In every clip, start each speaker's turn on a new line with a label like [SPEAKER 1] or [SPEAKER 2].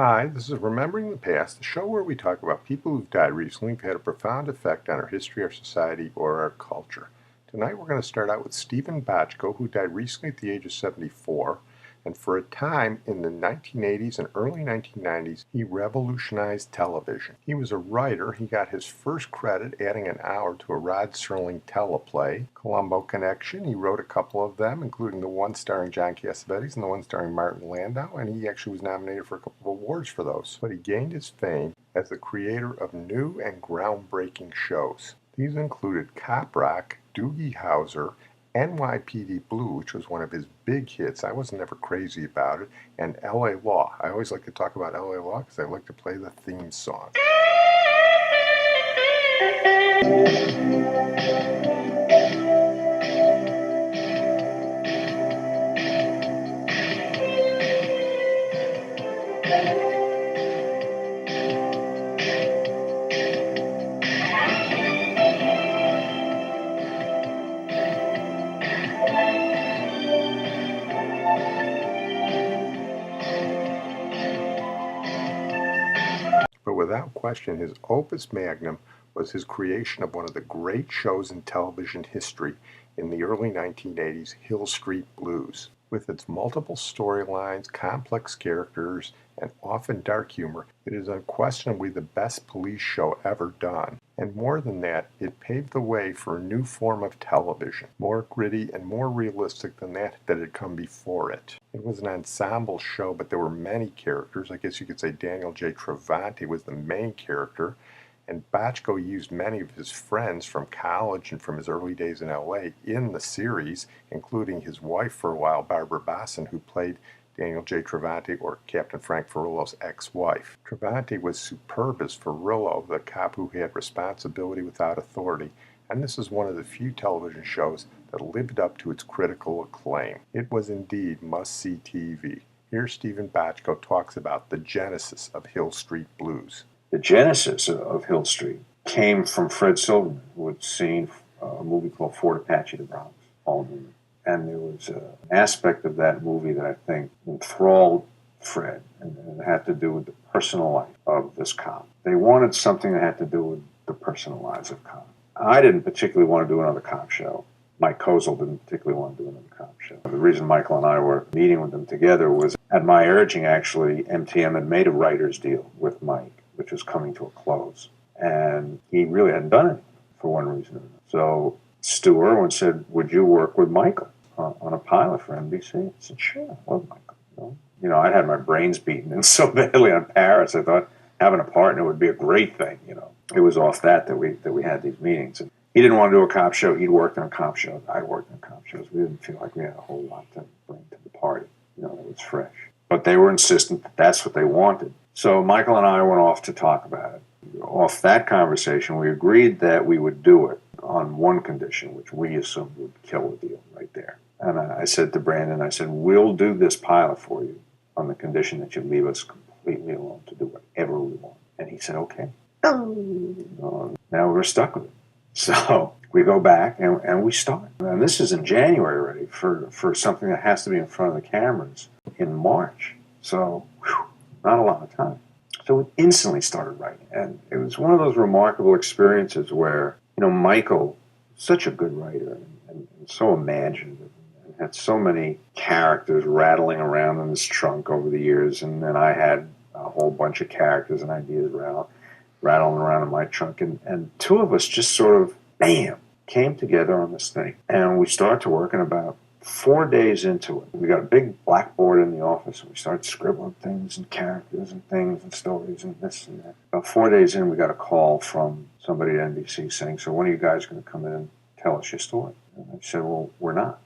[SPEAKER 1] Hi, this is Remembering the Past, the show where we talk about people who've died recently who've had a profound effect on our history, our society, or our culture. Tonight we're going to start out with Stephen Bochco, who died recently at the age of 74, and for a time in the 1980s and early 1990s, he revolutionized television. He was a writer. He got his first credit adding an hour to a Rod Serling teleplay, Columbo Connection. He wrote a couple of them, including the one starring John Cassavetes and the one starring Martin Landau, and he actually was nominated for a couple of awards for those. But he gained his fame as the creator of new and groundbreaking shows. These included Cop Rock, Doogie Howser, NYPD Blue, which was one of his big hits. I wasn't ever crazy about it. And LA Law. I always like to talk about LA Law because I like to play the theme song. But without question, his opus magnum was his creation of one of the great shows in television history in the early 1980s, Hill Street Blues. With its multiple storylines, complex characters, and often dark humor, it is unquestionably the best police show ever done. And more than that, it paved the way for a new form of television, more gritty and more realistic than that had come before it. It was an ensemble show, but there were many characters. I guess you could say Daniel J. Travanti was the main character, and Bochco used many of his friends from college and from his early days in LA in the series, including his wife for a while, Barbara Bosson, who played Daniel J. Travanti, or Captain Frank Furillo's ex-wife. Travanti was superb as Furillo, the cop who had responsibility without authority, and this is one of the few television shows that lived up to its critical acclaim. It was indeed must-see TV. Here Stephen Bochco talks about the genesis of Hill Street Blues.
[SPEAKER 2] The genesis of Hill Street came from Fred Silverman, who had seen a movie called Fort Apache the Bronx, Paul Newman. And there was an aspect of that movie that I think enthralled Fred, and it had to do with the personal life of this cop. They wanted something that had to do with the personal lives of cops. I didn't particularly want to do another cop show. Mike Kozel didn't particularly want to do another cop show. The reason Michael and I were meeting with them together was, at my urging, actually, MTM had made a writer's deal with Mike, which was coming to a close. And he really hadn't done it for one reason or another. So Stu Irwin said, would you work with Michael on a pilot for NBC? I said, sure, I love Michael. You know, I'd had my brains beaten in so badly on Paris. I thought having a partner would be a great thing, you know. It was off that we had these meetings. And he didn't want to do a cop show. He'd worked on a cop show. I worked on cop shows. We didn't feel like we had a whole lot to bring to the party, you know, that was fresh. But they were insistent that that's what they wanted. So Michael and I went off to talk about it. Off that conversation, we agreed that we would do it on one condition, which we assumed would kill the deal right there. And I said to Brandon, I said, we'll do this pilot for you on the condition that you leave us completely alone to do whatever we want. And he said, okay. Now we're stuck with it. So we go back and we start. And this is in January already for something that has to be in front of the cameras in March. So not a lot of time. So we instantly started writing. And it was one of those remarkable experiences where, you know, Michael, such a good writer and so imaginative, and had so many characters rattling around in his trunk over the years. And then I had a whole bunch of characters and ideas rattling around in my trunk. And two of us just sort of, bam, came together on this thing. And we started to work in about 4 days into it. We got a big blackboard in the office, and we started scribbling things and characters and things and stories and this and that. About 4 days in, we got a call from somebody at NBC saying, so when are you guys going to come in and tell us your story? And I said, well, we're not.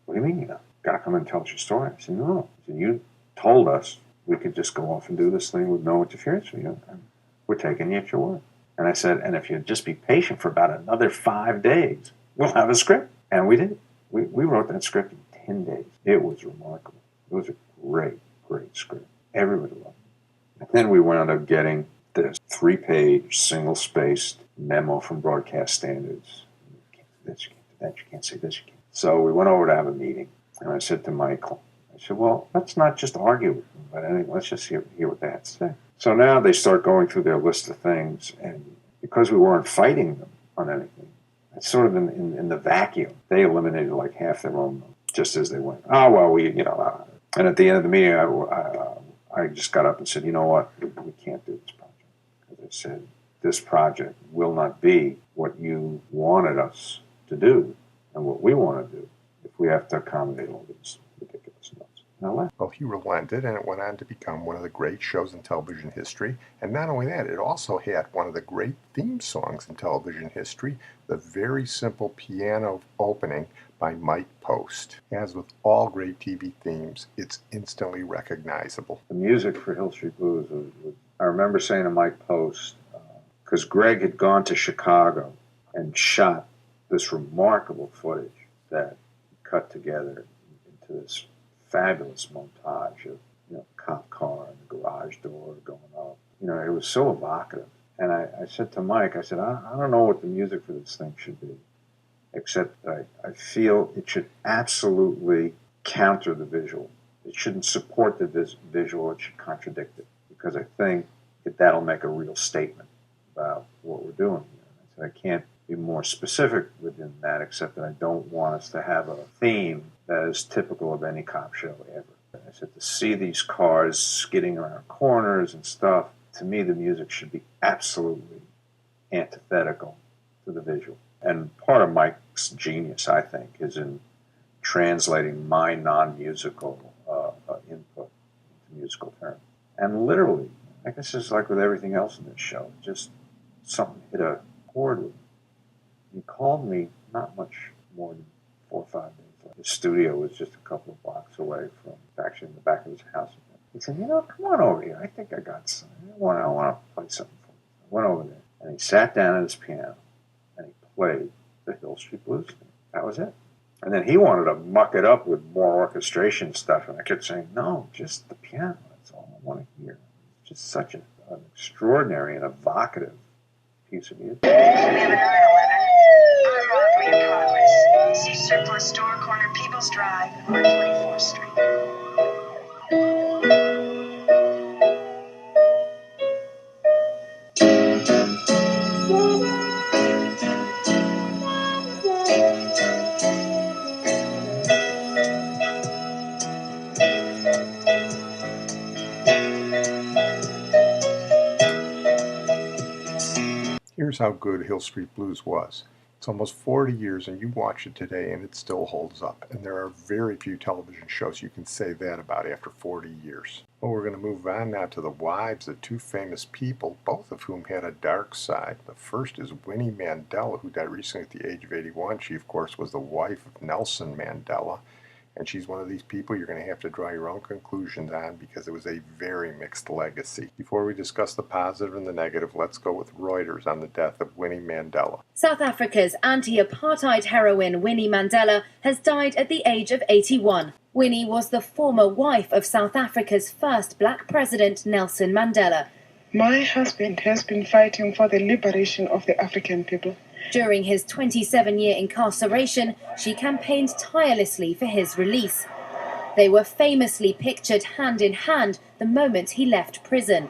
[SPEAKER 2] What do you mean you're not? Got to come in and tell us your story. I said, no. I said, you told us we could just go off and do this thing with no interference from you. And we're taking you at your word. And I said, and if you'd just be patient for about another 5 days, we'll have a script. And we did. We wrote that script in 10 days. It was remarkable. It was a great, great script. Everybody loved it. And then we wound up getting this 3-page, single-spaced memo from Broadcast Standards. You can't say this, you can't say this, you can't. So we went over to have a meeting. And I said to Michael, I said, well, let's not just argue with them about anything. Let's just hear what they had to say. So now they start going through their list of things, and because we weren't fighting them on anything, it's sort of in the vacuum. They eliminated like half their own just as they went. Oh, well, and at the end of the meeting, I just got up and said, you know what, we can't do this project. Because I said, this project will not be what you wanted us to do and what we want to do if we have to accommodate all these ridiculous notes. And I left.
[SPEAKER 1] Well, he relented, and it went on to become one of the great shows in television history. And not only that, it also had one of the great theme songs in television history, the very simple piano opening by Mike Post. As with all great TV themes, it's instantly recognizable.
[SPEAKER 2] The music for Hill Street Blues was I remember saying to Mike Post, because Greg had gone to Chicago and shot this remarkable footage that he cut together into this fabulous montage of, the cop car and the garage door going up. It was so evocative. And I said to Mike, I said, I don't know what the music for this thing should be, except that I feel it should absolutely counter the visual. It shouldn't support the visual, it should contradict it, because I think that'll make a real statement about what we're doing here. I said, I can't be more specific within that, except that I don't want us to have a theme that is typical of any cop show ever. I said, to see these cars skidding around corners and stuff, to me the music should be absolutely antithetical to the visual. And part of Mike's genius, I think, is in translating my non-musical input into musical terms. And literally, I guess it's like with everything else in this show, just something hit a chord with me. He called me not much more than 4 or 5 days later. His studio was just a couple of blocks away from, actually in the back of his house. He said, come on over here. I think I got something. I want to play something for you. I went over there, and he sat down at his piano, and he played the Hill Street Blues thing. That was it. And then he wanted to muck it up with more orchestration stuff, and I kept saying, no, just the piano. That's all I want to hear. It's just such an extraordinary and evocative piece of music.
[SPEAKER 3] We have a 911. Armed robbery in progress. See surplus store corner People's Drive on 24th Street.
[SPEAKER 1] Here's how good Hill Street Blues was. It's almost 40 years, and you watch it today and it still holds up. And there are very few television shows you can say that about after 40 years. Well, we're going to move on now to the wives of 2 famous people, both of whom had a dark side. The first is Winnie Mandela, who died recently at the age of 81. She, of course, was the wife of Nelson Mandela. And she's one of these people you're going to have to draw your own conclusions on, because it was a very mixed legacy. Before we discuss the positive and the negative, let's go with Reuters on the death of Winnie Mandela.
[SPEAKER 4] South Africa's anti-apartheid heroine Winnie Mandela has died at the age of 81. Winnie was the former wife of South Africa's first black president, Nelson Mandela.
[SPEAKER 5] My husband has been fighting for the liberation of the African people.
[SPEAKER 4] During his 27-year incarceration, she campaigned tirelessly for his release. They were famously pictured hand in hand the moment he left prison.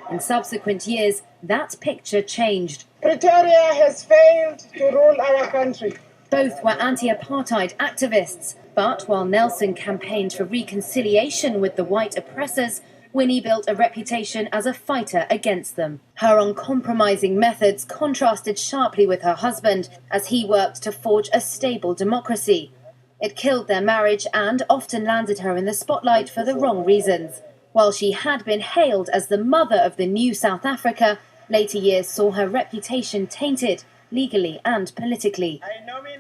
[SPEAKER 4] In subsequent years, that picture changed.
[SPEAKER 5] Pretoria has failed to rule our country.
[SPEAKER 4] Both were anti-apartheid activists, but while Nelson campaigned for reconciliation with the white oppressors, Winnie built a reputation as a fighter against them. Her uncompromising methods contrasted sharply with her husband as he worked to forge a stable democracy. It killed their marriage and often landed her in the spotlight for the wrong reasons. While she had been hailed as the mother of the new South Africa, later years saw her reputation tainted, legally and politically.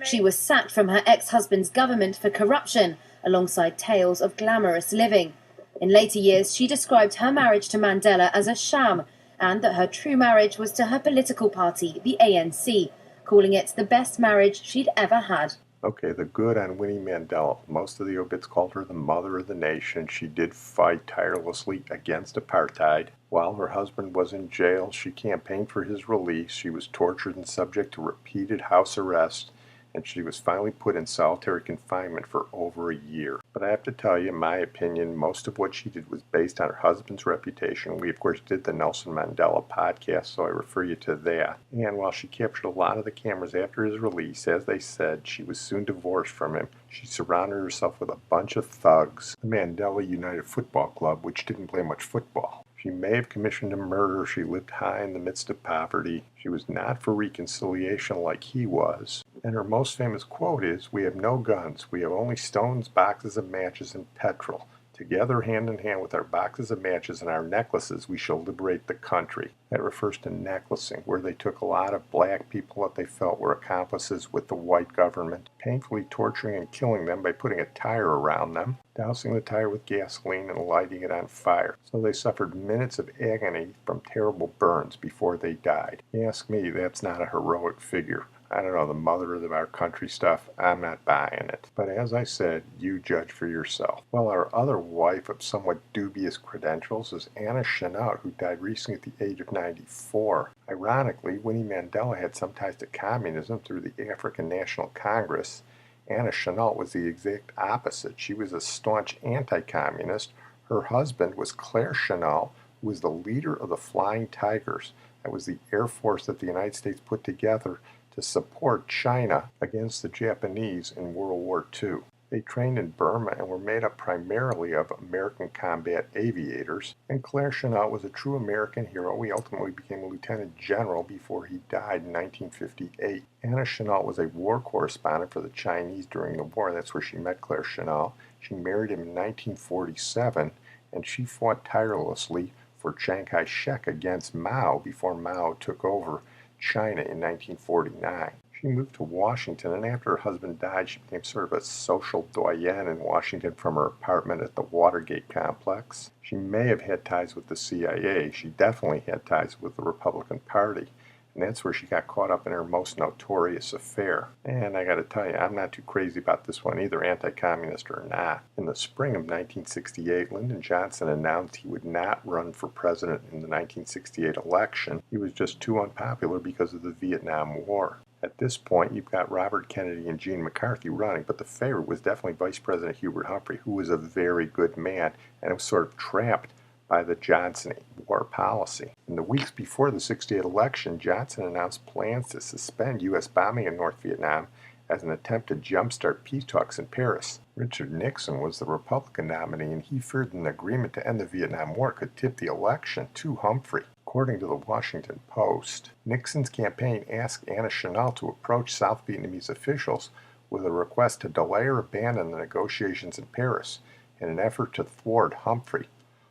[SPEAKER 4] She was sacked from her ex-husband's government for corruption, alongside tales of glamorous living. In later years, she described her marriage to Mandela as a sham, and that her true marriage was to her political party, the ANC, calling it the best marriage she'd ever had.
[SPEAKER 1] Okay, the good on Winnie Mandela. Most of the obits called her the mother of the nation. She did fight tirelessly against apartheid. While her husband was in jail, she campaigned for his release. She was tortured and subject to repeated house arrest. and she was finally put in solitary confinement for over a year. But I have to tell you, in my opinion, most of what she did was based on her husband's reputation. We, of course, did the Nelson Mandela podcast, so I refer you to that. And while she captured a lot of the cameras after his release, as they said, she was soon divorced from him. She surrounded herself with a bunch of thugs, the Mandela United Football Club, which didn't play much football. She may have commissioned a murder. She lived high in the midst of poverty. She was not for reconciliation like he was. And her most famous quote is, "We have no guns. We have only stones, boxes of matches, and petrol. Together, hand in hand with our boxes of matches and our necklaces, we shall liberate the country." That refers to necklacing, where they took a lot of black people that they felt were accomplices with the white government, painfully torturing and killing them by putting a tire around them, dousing the tire with gasoline and lighting it on fire. So they suffered minutes of agony from terrible burns before they died. You ask me, that's not a heroic figure. I don't know, the mother of our country stuff, I'm not buying it. But as I said, you judge for yourself. Well, our other wife of somewhat dubious credentials is Anna Chennault, who died recently at the age of 94. Ironically, Winnie Mandela had some ties to communism through the African National Congress. Anna Chennault was the exact opposite. She was a staunch anti-communist. Her husband was Claire Chennault, who was the leader of the Flying Tigers. That was the air force that the United States put together to support China against the Japanese in World War II. They trained in Burma and were made up primarily of American combat aviators, and Claire Chennault was a true American hero. He ultimately became a lieutenant general before he died in 1958. Anna Chennault was a war correspondent for the Chinese during the war. That's where she met Claire Chennault. She married him in 1947, and she fought tirelessly for Chiang Kai-shek against Mao before Mao took over China in 1949. She moved to Washington, and after her husband died, she became sort of a social doyenne in Washington from her apartment at the Watergate complex. She may have had ties with the CIA. She definitely had ties with the Republican Party, and that's where she got caught up in her most notorious affair. And I gotta tell you, I'm not too crazy about this one either, anti-communist or not. In the spring of 1968, Lyndon Johnson announced he would not run for president in the 1968 election. He was just too unpopular because of the Vietnam War. At this point, you've got Robert Kennedy and Gene McCarthy running, but the favorite was definitely Vice President Hubert Humphrey, who was a very good man and was sort of trapped by the Johnson war policy. In the weeks before the 68 election, Johnson announced plans to suspend U.S. bombing in North Vietnam as an attempt to jumpstart peace talks in Paris. Richard Nixon was the Republican nominee, and he feared an agreement to end the Vietnam War could tip the election to Humphrey. According to the Washington Post, Nixon's campaign asked Anna Chennault to approach South Vietnamese officials with a request to delay or abandon the negotiations in Paris in an effort to thwart Humphrey.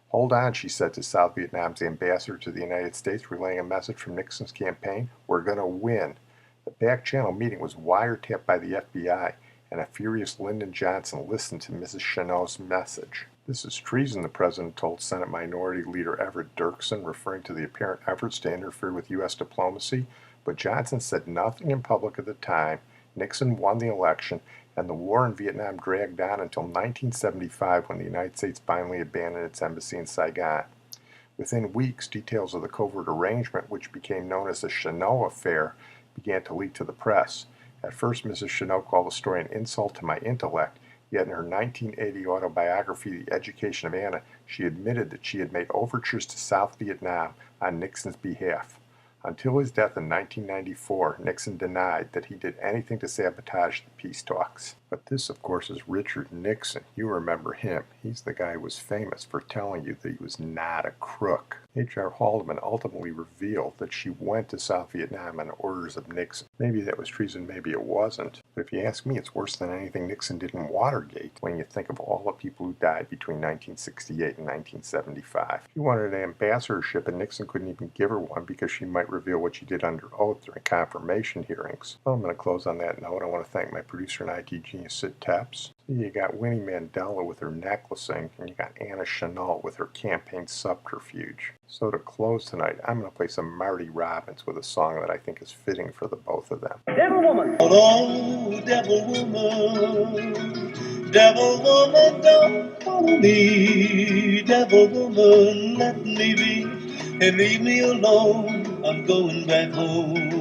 [SPEAKER 1] "Hold on," she said to South Vietnam's ambassador to the United States, relaying a message from Nixon's campaign. "We're going to win." The back-channel meeting was wiretapped by the FBI, and a furious Lyndon Johnson listened to Mrs. Chennault's message. "This is treason," the president told Senate Minority Leader Everett Dirksen, referring to the apparent efforts to interfere with U.S. diplomacy. But Johnson said nothing in public at the time. Nixon won the election, and the war in Vietnam dragged on until 1975, when the United States finally abandoned its embassy in Saigon. Within weeks, details of the covert arrangement, which became known as the Chennault Affair, began to leak to the press. At first, Mrs. Chennault called the story an insult to my intellect, yet in her 1980 autobiography, The Education of Anna, she admitted that she had made overtures to South Vietnam on Nixon's behalf. Until his death in 1994, Nixon denied that he did anything to sabotage the peace talks. But this, of course, is Richard Nixon. You remember him. He's the guy who was famous for telling you that he was not a crook. H.R. Haldeman ultimately revealed that she went to South Vietnam on orders of Nixon. Maybe that was treason, maybe it wasn't. But if you ask me, it's worse than anything Nixon did in Watergate when you think of all the people who died between 1968 and 1975. She wanted an ambassadorship, and Nixon couldn't even give her one because she might reveal what she did under oath during confirmation hearings. Well, I'm going to close on that note. I want to thank my producer and IT genius, Sid Tepps. You got Winnie Mandela with her necklacing, and you got Anna Chennault with her campaign subterfuge. So to close tonight, I'm going to play some Marty Robbins with a song that I think is fitting for the both of them.
[SPEAKER 6] Devil woman. Oh, devil woman, don't follow me. Devil woman, let me be and leave me alone. I'm going back home.